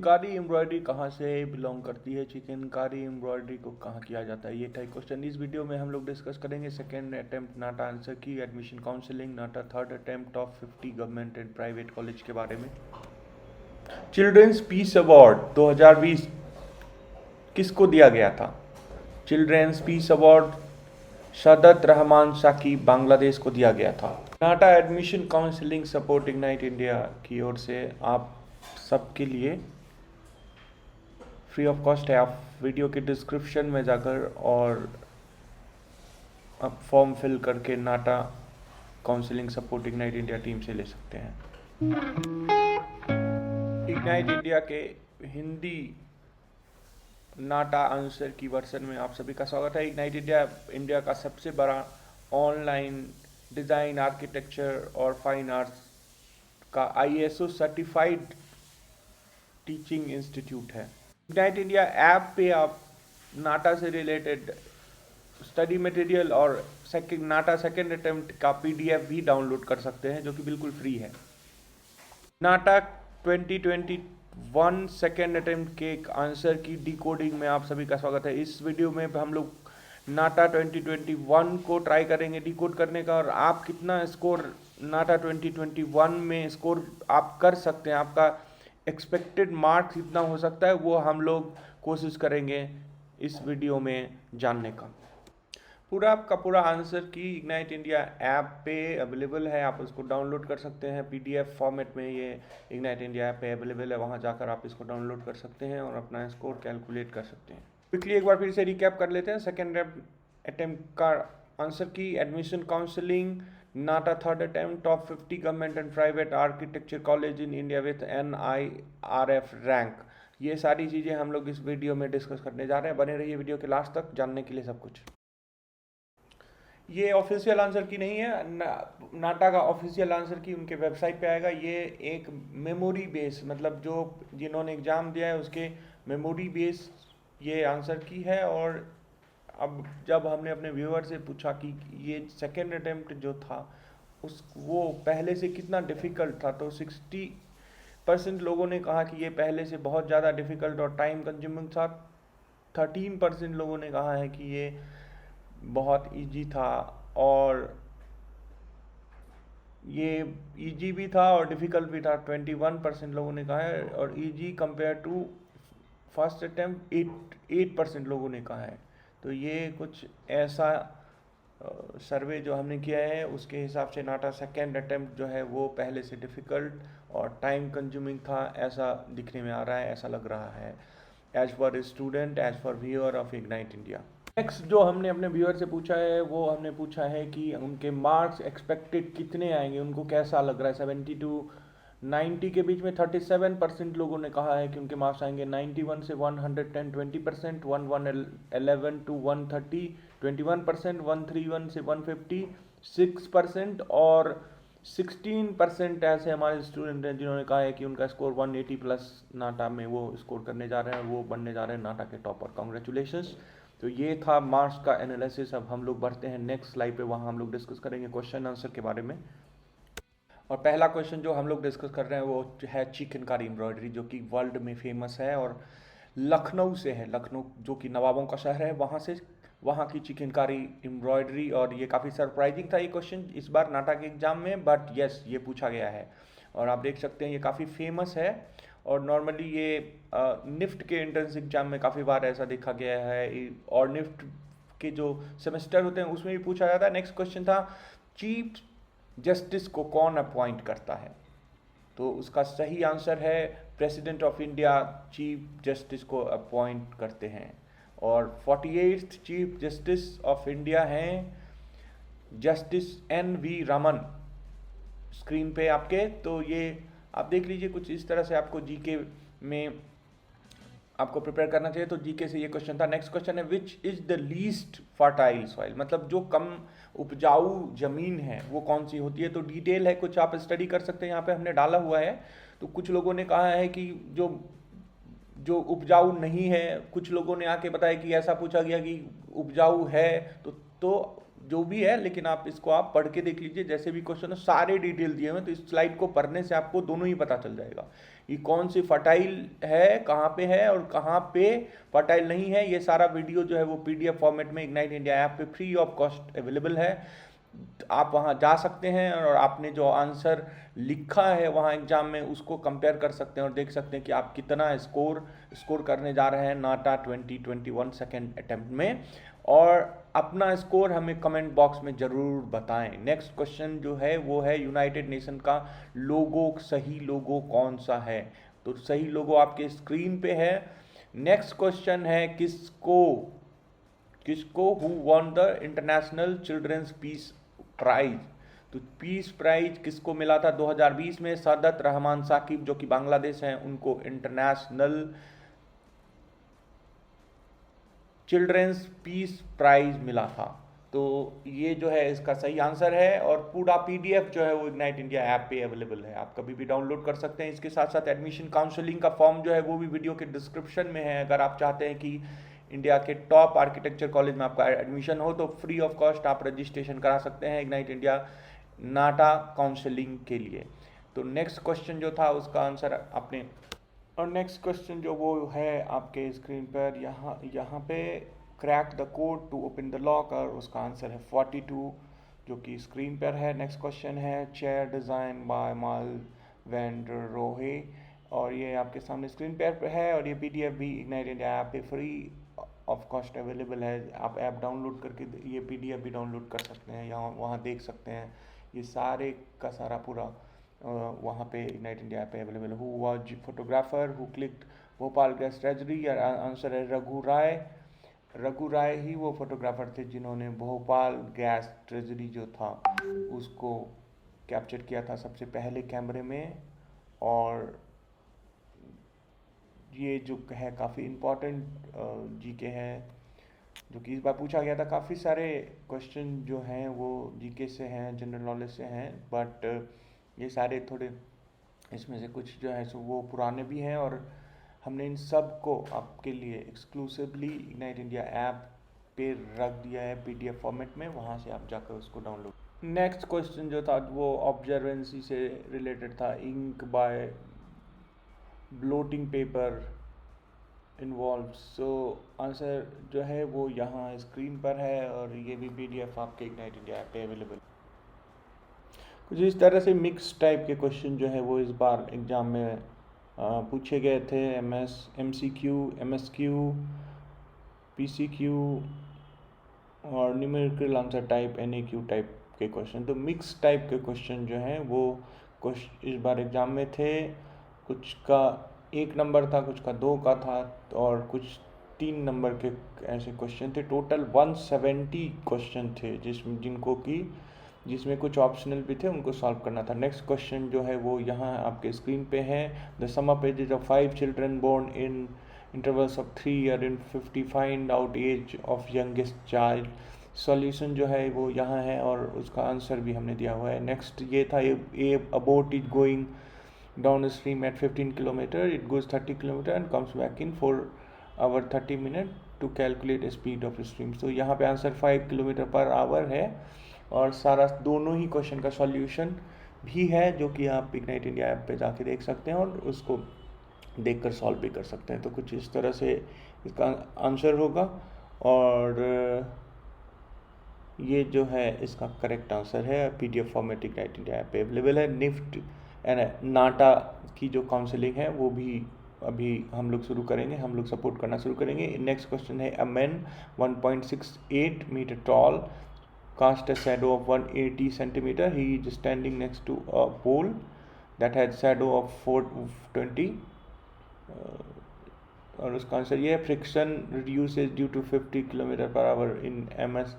Chikankari embroidery कहाँ से belong करती है? चिकनकारी एम्ब्रॉयडरी को कहाँ किया जाता है? ये था क्वेश्चन। इस वीडियो में हम लोग डिस्कस करेंगे second attempt NATA answer key, admission counselling NATA, third attempt top 50 government and private college के बारे में। चिल्ड्रंस पीस अवार्ड 2020 किसको दिया गया था? Children's peace award Sadat Rahman Sakib Bangladesh को दिया गया था। NATA admission counselling support Ignite India की ओर से आप सबके लिए फ्री ऑफ कॉस्ट है। आप वीडियो के डिस्क्रिप्शन में जाकर और आप फॉर्म फिल करके NATA counselling support Ignite India team से ले सकते हैं। इग्नाइट इंडिया के Hindi NATA answer key version में आप सभी का स्वागत है। इग्नाइट इंडिया का सबसे बड़ा ऑनलाइन डिज़ाइन, आर्किटेक्चर और फाइन आर्ट्स का ISO सर्टिफाइड टीचिंग इंस्टीट्यूट है। इग्नाइट इंडिया ऐप पे आप नाटा से रिलेटेड स्टडी मटेरियल और नाटा सेकेंड अटेम्प्ट का PDF भी डाउनलोड कर सकते हैं, जो कि बिल्कुल फ्री है। नाटा 2021 सेकेंड अटेम्प्ट के आंसर की डिकोडिंग में आप सभी का स्वागत है। इस वीडियो में हम लोग नाटा 2021 को ट्राई करेंगे डिकोड करने का, और आप कितना स्कोर नाटा 2021 में स्कोर आप कर सकते हैं, आपका एक्सपेक्टेड मार्क्स कितना हो सकता है, वो हम लोग कोशिश करेंगे इस वीडियो में जानने का। पूरा आपका पूरा आंसर की इग्नाइट इंडिया ऐप पे अवेलेबल है, आप उसको डाउनलोड कर सकते हैं PDF फॉर्मेट में। ये इग्नाइट इंडिया ऐप पे अवेलेबल है, वहाँ जाकर आप इसको डाउनलोड कर सकते हैं और अपना स्कोर कैलकुलेट कर सकते हैं। क्विकली एक बार फिर से रिकैप कर लेते हैं। सेकेंड अटेम्प्ट का answer key, admission counselling NATA third attempt top 50 government and private architecture college in India with NIRF rank. ये सारी चीज़ें हम लोग इस वीडियो में डिस्कस करने जा रहे हैं। बने रहिए वीडियो के लास्ट तक जानने के लिए सब कुछ। ये ऑफिशियल आंसर की नहीं है, नाटा का ऑफिशियल आंसर की उनके वेबसाइट पे आएगा। ये एक मेमोरी बेस, मतलब जो जिन्होंने एग्ज़ाम दिया है उसके मेमोरी बेस ये आंसर की है। और अब जब हमने अपने व्यूअर से पूछा कि ये सेकेंड अटेम्प्ट जो था वो पहले से कितना डिफ़िकल्ट था, तो 60% लोगों ने कहा कि ये पहले से बहुत ज़्यादा डिफ़िकल्ट और टाइम कंज्यूमिंग था। 13% लोगों ने कहा है कि ये बहुत इजी था, और ये इजी भी था और डिफ़िकल्ट भी था। 21% लोगों ने कहा है, और easy compare to first attempt 8% लोगों ने कहा है। तो ये कुछ ऐसा सर्वे जो हमने किया है उसके हिसाब से नाटा सेकेंड अटेम्प्ट जो है वो पहले से डिफ़िकल्ट और टाइम कंज्यूमिंग था, ऐसा दिखने में आ रहा है, ऐसा लग रहा है as per student, as per viewer of Ignite India. Next जो हमने अपने व्यूअर से पूछा है वो हमने पूछा है कि उनके मार्क्स एक्सपेक्टेड कितने आएंगे, उनको कैसा लग रहा है। 70 to 90 के बीच में 37% लोगों ने कहा है कि उनके मार्क्स आएंगे। 91 से 110 20%, 11 to 130 21%, 131 से 150 6%, और 16% ऐसे हमारे स्टूडेंट हैं जिन्होंने कहा है कि उनका स्कोर 180 प्लस नाटा में वो स्कोर करने जा रहे हैं, वो बनने जा रहे हैं नाटा के टॉपर। कॉन्ग्रेचुलेशंस। तो ये था मार्क्स का एनालिसिस। अब हम लोग बढ़ते हैं नेक्स्ट स्लाइड पे, वहाँ हम लोग डिस्कस करेंगे क्वेश्चन आंसर के बारे में। और पहला क्वेश्चन जो हम लोग डिस्कस कर रहे हैं वो है चिकनकारी एम्ब्रॉयडरी, जो कि वर्ल्ड में फेमस है और लखनऊ से है। लखनऊ जो कि नवाबों का शहर है, वहाँ से वहाँ की चिकनकारी एम्ब्रॉयडरी। और ये काफ़ी सरप्राइजिंग था ये क्वेश्चन इस बार नाटा के एग्जाम में, बट यस ये पूछा गया है। और आप देख सकते हैं ये काफ़ी फेमस है, और नॉर्मली ये निफ्ट के एंट्रेंस एग्जाम में काफ़ी बार ऐसा देखा गया है, और निफ्ट के जो सेमेस्टर होते हैं उसमें भी पूछा जाता है। नेक्स्ट क्वेश्चन था, चीफ जस्टिस को कौन अपॉइंट करता है? तो उसका सही आंसर है president of India chief justice को अपॉइंट करते हैं। और 48th chief justice of India हैं जस्टिस NV रमन, स्क्रीन पे आपके। तो ये आप देख लीजिए, कुछ इस तरह से आपको जीके में आपको प्रिपेयर करना चाहिए। तो जीके से ये क्वेश्चन था। नेक्स्ट क्वेश्चन है, which is the least fertile soil, मतलब जो कम उपजाऊ जमीन है वो कौन सी होती है? तो डिटेल है, कुछ आप स्टडी कर सकते हैं, यहाँ पे हमने डाला हुआ है। तो कुछ लोगों ने कहा है कि जो जो उपजाऊ नहीं है, कुछ लोगों ने आके बताया कि ऐसा पूछा गया कि उपजाऊ है। तो जो भी है, लेकिन आप इसको आप पढ़ के देख लीजिए, जैसे भी क्वेश्चन है सारे डिटेल दिए हुए हैं, तो इस स्लाइड को पढ़ने से आपको दोनों ही पता चल जाएगा कि कौन सी फर्टाइल है, कहाँ पे है और कहाँ पे फर्टाइल नहीं है। ये सारा वीडियो जो है वो PDF फॉर्मेट में इग्नाइट इंडिया ऐप पे फ्री ऑफ कॉस्ट अवेलेबल है। आप वहाँ जा सकते हैं और आपने जो आंसर लिखा है वहाँ एग्जाम में उसको कंपेयर कर सकते हैं और देख सकते हैं कि आप कितना स्कोर करने जा रहे हैं नाटा 2021 सेकेंड अटेम्प्ट में, और अपना स्कोर हमें कमेंट बॉक्स में ज़रूर बताएं। नेक्स्ट क्वेश्चन जो है वो है यूनाइटेड नेशन का लोगो, सही लोगो कौन सा है? तो सही लोगो आपके स्क्रीन पे है। नेक्स्ट क्वेश्चन है किसको who won the international children's peace prize? तो पीस प्राइज किसको मिला था 2020 में? सादत रहमान साकिब जो कि बांग्लादेश हैं, उनको इंटरनेशनल चिल्ड्रंस पीस प्राइज मिला था। तो ये जो है इसका सही आंसर है, और पूरा PDF जो है वो इग्नाइट इंडिया ऐप पे अवेलेबल है, आप कभी भी डाउनलोड कर सकते हैं। इसके साथ साथ एडमिशन काउंसलिंग का फॉर्म जो है वो भी वीडियो के डिस्क्रिप्शन में है। अगर आप चाहते हैं कि इंडिया के टॉप आर्किटेक्चर कॉलेज में आपका एडमिशन हो तो फ्री ऑफ कॉस्ट आप रजिस्ट्रेशन करा सकते हैं इग्नाइट इंडिया नाटा काउंसलिंग के लिए। तो नेक्स्ट क्वेश्चन जो था उसका आंसर आपने, और नेक्स्ट क्वेश्चन जो वो है आपके स्क्रीन पर यहाँ पे crack the code to open the lock, और उसका आंसर है 42 जो कि स्क्रीन पर है। नेक्स्ट क्वेश्चन है chair design by Mies van der Rohe, और ये आपके सामने स्क्रीन पर है, और ये PDF भी इग्नाइट इंडिया ऐप पे फ्री ऑफ कॉस्ट अवेलेबल है। आप ऐप डाउनलोड करके ये PDF भी डाउनलोड कर सकते हैं, यहाँ वहाँ देख सकते हैं ये सारे का सारा पूरा वहाँ पे इग्नाइट इंडिया पे available. Who was photographer who clicked Bhopal gas treasury? Answer है रघु राय। रघु राय ही वो फोटोग्राफर थे जिन्होंने भोपाल गैस ट्रेजरी जो था उसको कैप्चर किया था सबसे पहले कैमरे में। और ये जो है काफ़ी इम्पोर्टेंट GK है जो कि इस बार पूछा गया था। काफ़ी सारे क्वेश्चन जो हैं वो GK से हैं, जनरल नॉलेज से हैं, बट ये सारे थोड़े इसमें से कुछ जो है सो वो पुराने भी हैं, और हमने इन सब को आपके लिए एक्सक्लूसिवली इग्नाइट इंडिया ऐप पे रख दिया है PDF फॉर्मेट में, वहाँ से आप जाकर उसको डाउनलोड। नेक्स्ट क्वेश्चन जो था वो ऑब्जर्वेंसी से रिलेटेड था। Ink by blotting paper involve. So answer जो है वो यहाँ स्क्रीन पर है, और ये भी PDF आपके इग्नाइट इंडिया ऐप पे अवेलेबल। कुछ इस तरह से मिक्स टाइप के क्वेश्चन जो है वो इस बार एग्ज़ाम में पूछे गए थे। MCQ, MSQ, PCQ और numerical answer type NAQ type के क्वेश्चन। तो मिक्स टाइप के क्वेश्चन जो हैं वो इस बार एग्ज़ाम में थे। कुछ का 1 नंबर था, कुछ का 2 का था, और कुछ 3 नंबर के ऐसे क्वेश्चन थे। टोटल 170 क्वेश्चन थे जिसमें कुछ ऑप्शनल भी थे, उनको सॉल्व करना था। नेक्स्ट क्वेश्चन जो है वो यहाँ आपके स्क्रीन पे है। The sum of ages of 5 children born in intervals of 3 year in 50 find out age of youngest child. Solution जो है वो यहाँ है, और उसका आंसर भी हमने दिया हुआ है। नेक्स्ट ये था a boat is going down stream at 15 kilometre, it goes 30 kilometre and comes back in 4 hour 30 minute to calculate speed of stream. तो यहाँ पे आंसर 5 किलोमीटर पर आवर है, और सारा दोनों ही क्वेश्चन का सॉल्यूशन भी है जो कि आप इग्नाइट इंडिया ऐप पे जाके देख सकते हैं और उसको देखकर सॉल्व भी कर सकते हैं। तो कुछ इस तरह से इसका आंसर होगा, और ये जो है इसका करेक्ट आंसर है। PDF format ignite India app पे अवेलेबल है। निफ्ट एंड नाटा की जो काउंसलिंग है वो भी अभी हम लोग शुरू करेंगे, हम लोग सपोर्ट करना शुरू करेंगे। नेक्स्ट क्वेश्चन है, a man 1.68 metre tall cast a shadow of 180 centimeter. He is standing next to a pole that had shadow of 420. और उसका आंसर ये है, friction reduces due to 50 kilometre per hour in MS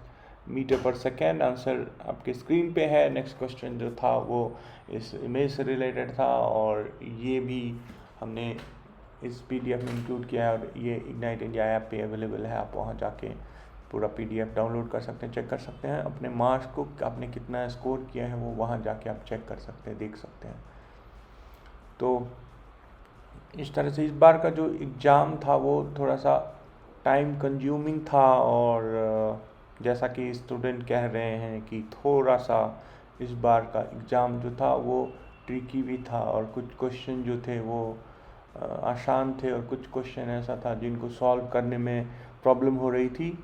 metre per second. Answer आपके screen पे है। Next question जो था वो इस इमेज से रिलेटेड था, और ये भी हमने इस PDF में इंक्लूड किया है, और ये इग्नाइट इंडिया ऐप पे अवेलेबल है। आप वहाँ जाके पूरा PDF डाउनलोड कर सकते हैं, चेक कर सकते हैं अपने मार्क्स को, आपने कितना स्कोर किया है वो वहाँ जाके आप चेक कर सकते हैं, देख सकते हैं। तो इस तरह से इस बार का जो एग्ज़ाम था वो थोड़ा सा टाइम कंज्यूमिंग था, और जैसा कि स्टूडेंट कह रहे हैं कि थोड़ा सा इस बार का एग्ज़ाम जो था वो ट्रिकी भी था, और कुछ क्वेश्चन जो थे वो आसान थे, और कुछ क्वेश्चन ऐसा था जिनको सॉल्व करने में प्रॉब्लम हो रही थी।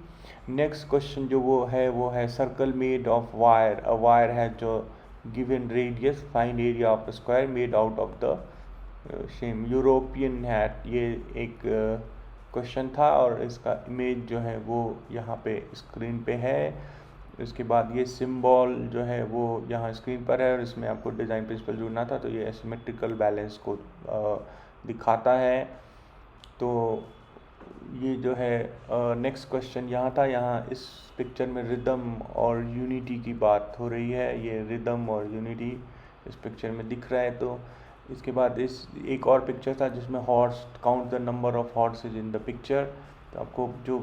नेक्स्ट क्वेश्चन जो वो है circle made of wire, a wire है जो given radius, find area of square made out of the same European hat. ये एक क्वेश्चन था, और इसका इमेज जो है वो यहाँ पे स्क्रीन पे है। इसके बाद ये सिंबल जो है वो यहाँ स्क्रीन पर है, और इसमें आपको डिज़ाइन प्रिंसिपल जोड़ना था, तो ये एसिमेट्रिकल बैलेंस को दिखाता है। तो ये जो है नेक्स्ट क्वेश्चन यहाँ था, यहाँ इस पिक्चर में रिदम और यूनिटी की बात हो रही है। ये रिदम और यूनिटी इस पिक्चर में दिख रहा है। तो इसके बाद इस एक और पिक्चर था जिसमें horse, count the number of horse's in the picture. तो आपको जो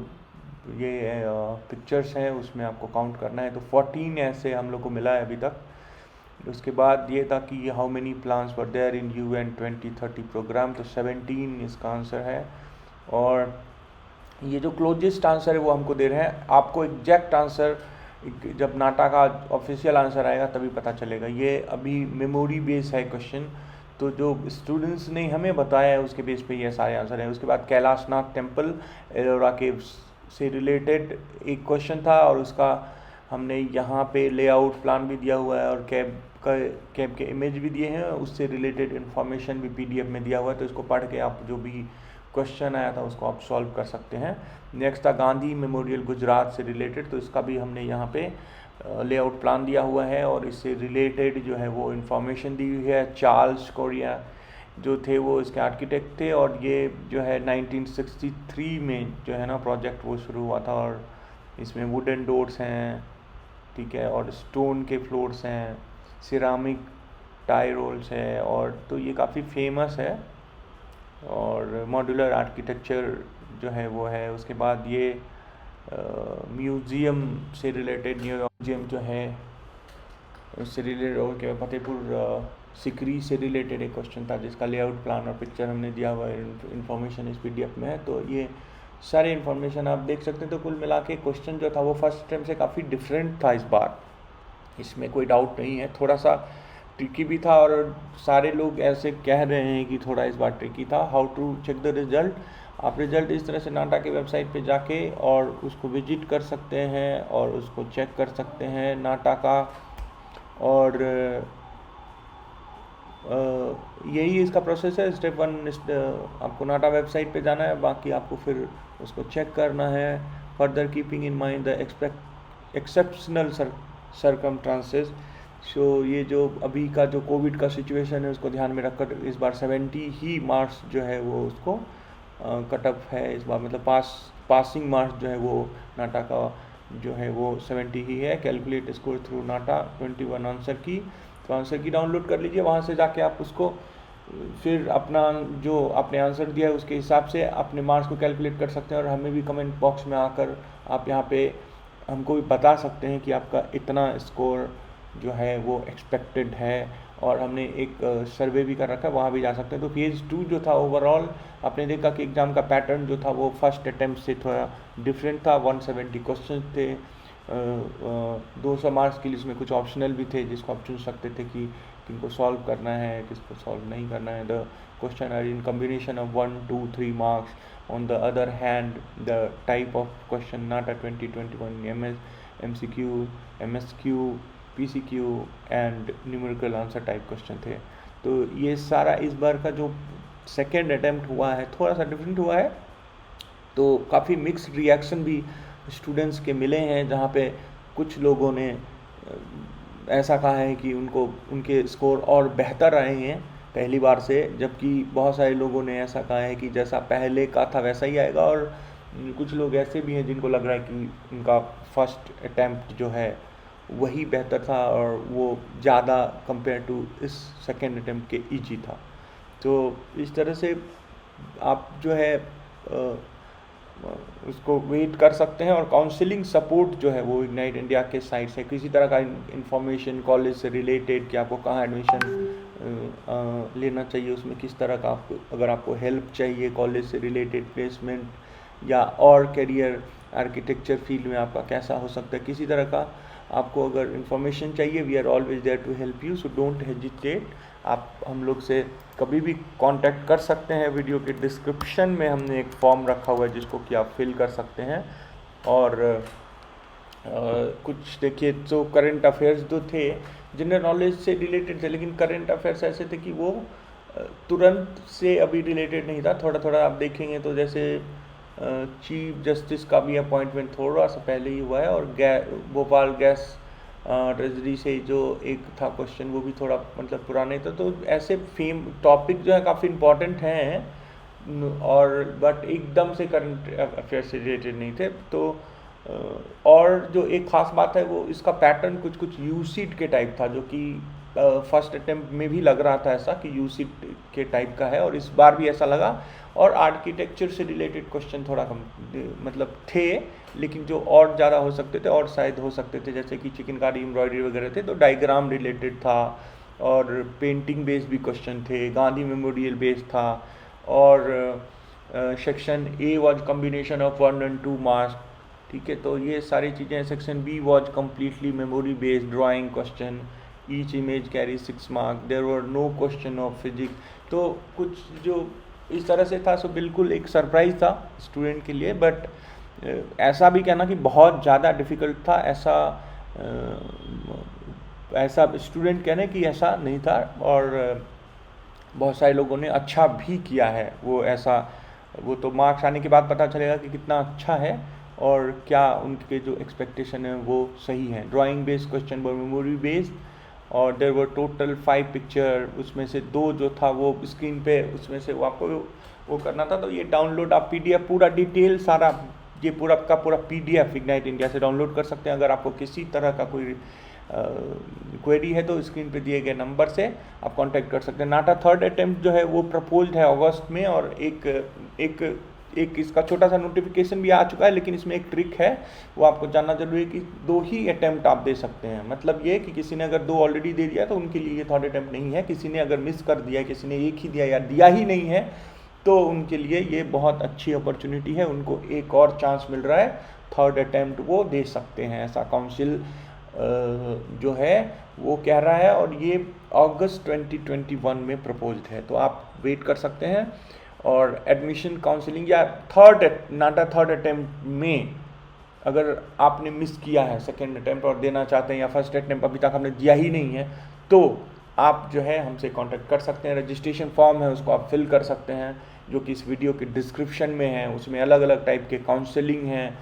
ये पिक्चर्स हैं उसमें आपको काउंट करना है। तो 14 ऐसे हम लोग को मिला है अभी तक। उसके बाद ये था कि how many plans were there in UN 2030 programme, तो 17 इसका आंसर है। और ये जो क्लोजेस्ट आंसर है वो हमको दे रहे हैं, आपको एग्जैक्ट आंसर जब नाटा का ऑफिशियल आंसर आएगा तभी पता चलेगा। ये अभी मेमोरी बेस है क्वेश्चन, तो जो स्टूडेंट्स ने हमें बताया है उसके बेस पे ये सारे आंसर हैं। उसके बाद कैलाशनाथ टेम्पल, एलोरा केव्स से रिलेटेड एक क्वेश्चन था, और उसका हमने यहाँ पे लेआउट प्लान भी दिया हुआ है, और कैब के इमेज भी दिए हैं, उससे रिलेटेड इन्फॉर्मेशन भी PDF में दिया हुआ है। तो इसको पढ़ के आप जो भी क्वेश्चन आया था उसको आप सॉल्व कर सकते हैं। नेक्स्ट था गांधी मेमोरियल गुजरात से रिलेटेड, तो इसका भी हमने यहाँ पे लेआउट प्लान दिया हुआ है, और इससे रिलेटेड जो है वो इन्फॉर्मेशन दी हुई है। चार्ल्स कोरिया जो थे वो इसके आर्किटेक्ट थे, और ये जो है 1963 में जो है ना प्रोजेक्ट वो शुरू हुआ था। और इसमें वुडन डोर्स हैं, ठीक है, और स्टोन के फ्लोर्स हैं, सिरामिक टाई रोल्स है, और तो ये काफ़ी फेमस है। और मॉड्यूलर आर्किटेक्चर जो है वो है। उसके बाद ये म्यूज़ियम से रिलेटेड, न्यूयॉर्क म्यूज़ियम जो है उससे रिलेटेड, और क्या फतेहपुर सिकरी से रिलेटेड एक क्वेश्चन था जिसका लेआउट प्लान और पिक्चर हमने दिया हुआ है, इन्फॉर्मेशन इस PDF में है। तो ये सारे इन्फॉर्मेशन आप देख सकते हैं। तो कुल मिला के क्वेश्चन जो था वो फर्स्ट टाइम से काफ़ी डिफरेंट था इस बार, इसमें कोई डाउट नहीं है। थोड़ा सा ट्रिकी भी था, और सारे लोग ऐसे कह रहे हैं कि थोड़ा इस बार ट्रिकी था। How to check the result, आप रिजल्ट इस तरह से नाटा के वेबसाइट पे जाके और उसको विजिट कर सकते हैं और उसको चेक कर सकते हैं नाटा का। और यही इसका प्रोसेस है। स्टेप 1 आपको नाटा वेबसाइट पे जाना है, बाकी आपको फिर उसको चेक करना है। Further keeping in mind the exceptional circumstances, so ये जो अभी का जो कोविड का सिचुएशन है उसको ध्यान में रखकर इस बार 70 ही मार्क्स जो है वो उसको कट ऑफ है इस बार, मतलब पासिंग मार्क्स जो है वो नाटा का जो है वो 70 ही है। कैलकुलेट स्कोर थ्रू नाटा 21 आंसर की, तो आंसर की डाउनलोड कर लीजिए, वहाँ से जाके आप उसको फिर अपना जो आपने आंसर दिया है उसके हिसाब से अपने मार्क्स को कैलकुलेट कर सकते हैं। और हमें भी कमेंट बॉक्स में आकर आप यहाँ पे हमको भी बता सकते हैं कि आपका इतना स्कोर जो है वो एक्सपेक्टेड है। और हमने एक सर्वे भी कर रखा है, वहाँ भी जा सकते हैं। तो फेज़ 2 जो था ओवरऑल आपने देखा कि एग्ज़ाम का पैटर्न जो था वो फर्स्ट अटैम्प्ट से थोड़ा डिफरेंट था। 170 क्वेश्चन थे, 200 मार्क्स के लिए इसमें कुछ ऑप्शनल भी थे जिसको आप चुन सकते थे कि किनको सॉल्व करना है, किसको सॉल्व नहीं करना है। The question are in combination of 1, 2, 3 marks. On the other hand, the type of question NATA 2021 MCQ, MSQ, PCQ and numerical answer type question थे। तो ये सारा इस बार का जो सेकेंड अटैम्प्ट हुआ है थोड़ा सा डिफरेंट हुआ है। तो काफ़ी मिक्स्ड रिएक्शन भी स्टूडेंट्स के मिले हैं, जहाँ पे कुछ लोगों ने ऐसा कहा है कि उनको उनके स्कोर और बेहतर आए हैं पहली बार से, जबकि बहुत सारे लोगों ने ऐसा कहा है कि जैसा पहले का था वैसा ही आएगा। और कुछ लोग ऐसे भी हैं जिनको लग रहा है कि उनका फर्स्ट अटैम्प्ट जो है वही बेहतर था और वो ज़्यादा कंपेयर टू इस सेकेंड अटैम्प्ट के ईजी था। तो इस तरह से आप जो है उसको वेट कर सकते हैं। और काउंसलिंग सपोर्ट जो है वो इग्नाइट इंडिया के साइड से किसी तरह का इंफॉर्मेशन कॉलेज से रिलेटेड कि आपको कहाँ एडमिशन लेना चाहिए, उसमें किस तरह का आपको अगर आपको हेल्प चाहिए कॉलेज से रिलेटेड प्लेसमेंट या और करियर आर्किटेक्चर फील्ड में आपका कैसा हो सकता है, किसी तरह का आपको अगर इन्फॉर्मेशन चाहिए, we are always there to help you, so don't hesitate. आप हम लोग से कभी भी कांटेक्ट कर सकते हैं। वीडियो के डिस्क्रिप्शन में हमने एक फॉर्म रखा हुआ है जिसको कि आप फिल कर सकते हैं। और कुछ देखिए, तो करंट अफेयर्स जो थे जनरल नॉलेज से रिलेटेड थे, लेकिन करंट अफेयर्स ऐसे थे कि वो तुरंत से अभी रिलेटेड नहीं था, थोड़ा थोड़ा आप देखेंगे तो जैसे चीफ जस्टिस का भी अपॉइंटमेंट थोड़ा सा पहले ही हुआ है, और भोपाल गैस ट्रेजरी से जो एक था क्वेश्चन वो भी थोड़ा मतलब पुराने था। तो ऐसे टॉपिक जो है काफ़ी इम्पोर्टेंट हैं और बट एकदम से करंट अफेयर से रिलेटेड नहीं थे। तो और जो एक ख़ास बात है वो इसका पैटर्न कुछ कुछ यूसीट के टाइप था, जो कि फर्स्ट अटेम्प्ट में भी लग रहा था ऐसा कि यूसीट के टाइप का है, और इस बार भी ऐसा लगा। और आर्किटेक्चर से रिलेटेड क्वेश्चन थोड़ा कम मतलब थे, लेकिन जो और ज़्यादा हो सकते थे और शायद हो सकते थे, जैसे कि चिकनकारी एम्ब्रॉयडरी वगैरह थे, तो डायग्राम रिलेटेड था, और पेंटिंग बेस्ड भी क्वेश्चन थे, गांधी मेमोरियल बेस्ड था, और section A was combination of 1 and 2 marks, ठीक है। तो ये सारी चीज़ें। Section B was completely memory based drawing question, each image carry 6 mark, there were no question of physics. तो कुछ जो इस तरह से था, सो बिल्कुल एक सरप्राइज था स्टूडेंट के लिए, बट ऐसा भी कहना कि बहुत ज़्यादा डिफ़िकल्ट था, ऐसा स्टूडेंट कहने कि ऐसा नहीं था। और बहुत सारे लोगों ने अच्छा भी किया है, वो तो मार्क्स आने के बाद पता चलेगा कि कितना अच्छा है और क्या उनके जो एक्सपेक्टेशन है वो सही है। Drawing based question were memory based, और देयर वर टोटल 5 पिक्चर, उसमें से 2 जो था वो स्क्रीन पे, उसमें से वो आपको वो करना था। तो ये डाउनलोड आप PDF पूरा डिटेल सारा, ये पूरा का पूरा PDF इग्नाइट इंडिया से डाउनलोड कर सकते हैं। अगर आपको किसी तरह का कोई क्वेरी है तो स्क्रीन पे दिए गए नंबर से आप कांटेक्ट कर सकते हैं। नाटा थर्ड अटेम्प्ट जो है वो प्रपोज्ड है अगस्त में, और एक इसका छोटा सा नोटिफिकेशन भी आ चुका है, लेकिन इसमें एक ट्रिक है, वो आपको जानना जरूरी है कि 2 ही अटेम्प्ट आप दे सकते हैं। मतलब ये कि किसी ने अगर 2 ऑलरेडी दे दिया तो उनके लिए ये थर्ड अटेम्प्ट नहीं है, किसी ने अगर मिस कर दिया, किसी ने एक ही दिया या दिया ही नहीं है, तो उनके लिए ये बहुत अच्छी अपॉर्चुनिटी है, उनको एक और चांस मिल रहा है, थर्ड अटेम्प्ट वो दे सकते हैं, ऐसा काउंसिल जो है वो कह रहा है। और ये अगस्त 2021 में प्रपोज्ड है, तो आप वेट कर सकते हैं। और एडमिशन काउंसलिंग या नाटा थर्ड अटेम्प्ट में अगर आपने मिस किया है सेकेंड अटेम्प्ट और देना चाहते हैं, या फर्स्ट अटेम्प्ट अभी तक आपने दिया ही नहीं है, तो आप जो है हमसे कांटेक्ट कर सकते हैं। रजिस्ट्रेशन फॉर्म है उसको आप फिल कर सकते हैं, जो कि इस वीडियो के डिस्क्रिप्शन में है। उसमें अलग अलग टाइप के काउंसलिंग हैं,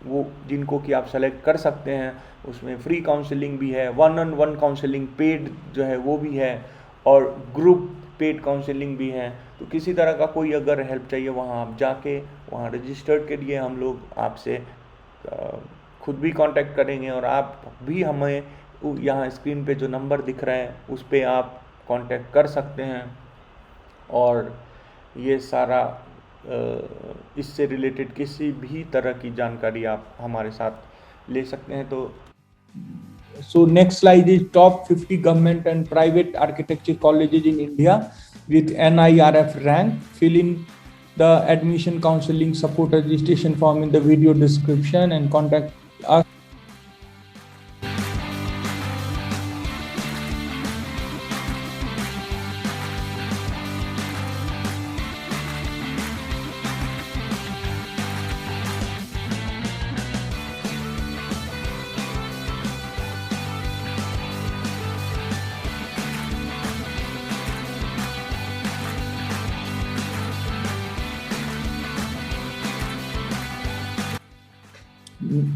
वो जिनको कि आप सेलेक्ट कर सकते हैं। उसमें फ्री काउंसलिंग भी है, 1-on-1 काउंसलिंग पेड जो है वो भी है, और ग्रुप पेड काउंसलिंग भी है। तो किसी तरह का कोई अगर हेल्प चाहिए, वहाँ आप जाके वहाँ रजिस्टर्ड के लिए हम लोग आपसे खुद भी कांटेक्ट करेंगे, और आप भी हमें यहाँ स्क्रीन पे जो नंबर दिख रहा है उस पर आप कांटेक्ट कर सकते हैं। और ये सारा इससे रिलेटेड किसी भी तरह की जानकारी आप हमारे साथ ले सकते हैं। तो So next slide is top 50 government and private architecture colleges in India with NIRF rank. Fill in the admission counseling support registration form in the video description and contact us.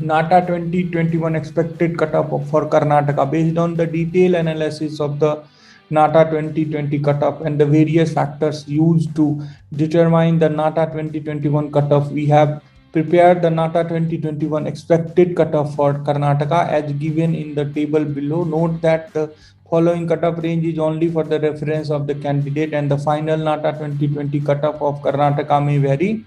NATA 2021 expected cutoff for Karnataka based on the detailed analysis of the NATA 2020 cutoff and the various factors used to determine the NATA 2021 cutoff. We have prepared the NATA 2021 expected cutoff for Karnataka as given in the table below. Note that the following cutoff range is only for the reference of the candidate, and the final NATA 2020 cutoff of Karnataka may vary.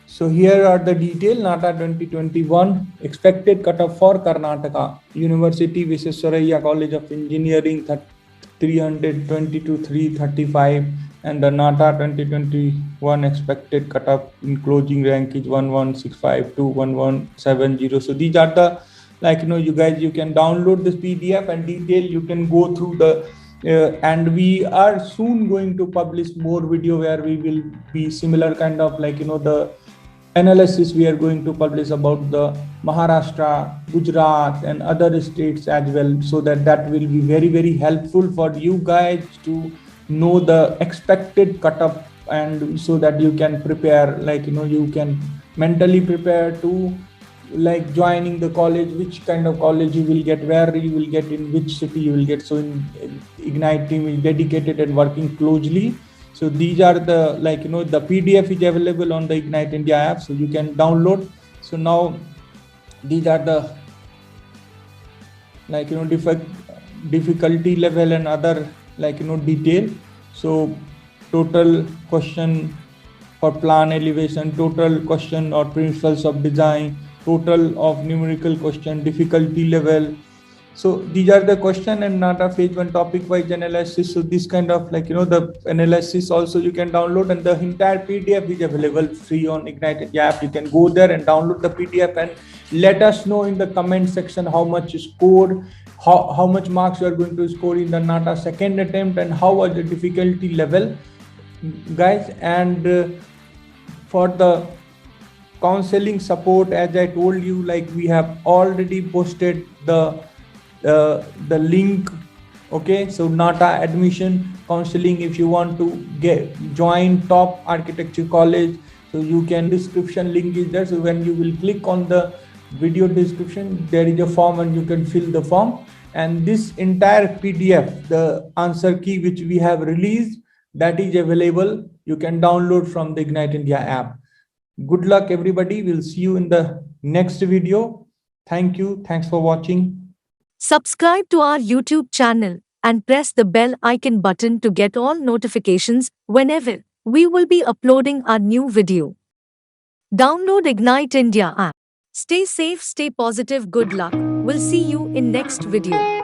So here are the detail. NATA 2021 expected cutoff for Karnataka. University Visvesvaraya College of Engineering 320 to 335, and the NATA 2021 expected cutoff in closing rank is 1165 to 1170. So these are the, like, you guys, you can download this PDF and detail, you can go through the and we are soon going to publish more video where we will be similar kind of, like, the analysis we are going to publish about the Maharashtra, Gujarat, and other states as well, so that will be very, very helpful for you guys to know the expected cutoff, and so that you can prepare, like, you can mentally prepare to, like, joining the college, which kind of college you will get, where you will get, in which city you will get. So in Ignite team is dedicated and working closely. So these are the, like, the PDF is available on the Ignite India app, so you can download. So now these are the, like, difficulty level and other, like, detail. So total question for plan elevation, total question or principles of design, total of numerical question, difficulty level. So these are the question and not a phase one topic wise analysis. So this kind of, like, the analysis also you can download, and the entire PDF is available free on Ignite India app. You can go there and download the PDF and let us know in the comment section how much you scored, how much marks you are going to score in the NATA second attempt, and how was the difficulty level, guys. And for the counseling support, as I told you, like, we have already posted the link. Okay, so NATA admission counseling, if you want to join top architecture college, so you can, description link is there. So when you will click on the video description, there is a form and you can fill the form, and this entire PDF, the answer key which we have released, that is available. You can download from the Ignite India app. Good luck everybody, we'll see you in the next video. Thank you, thanks for watching. Subscribe to our YouTube channel and press the bell icon button to get all notifications whenever we will be uploading our new video. Download Ignite India app. Stay safe, stay positive, good luck. We'll see you in next video.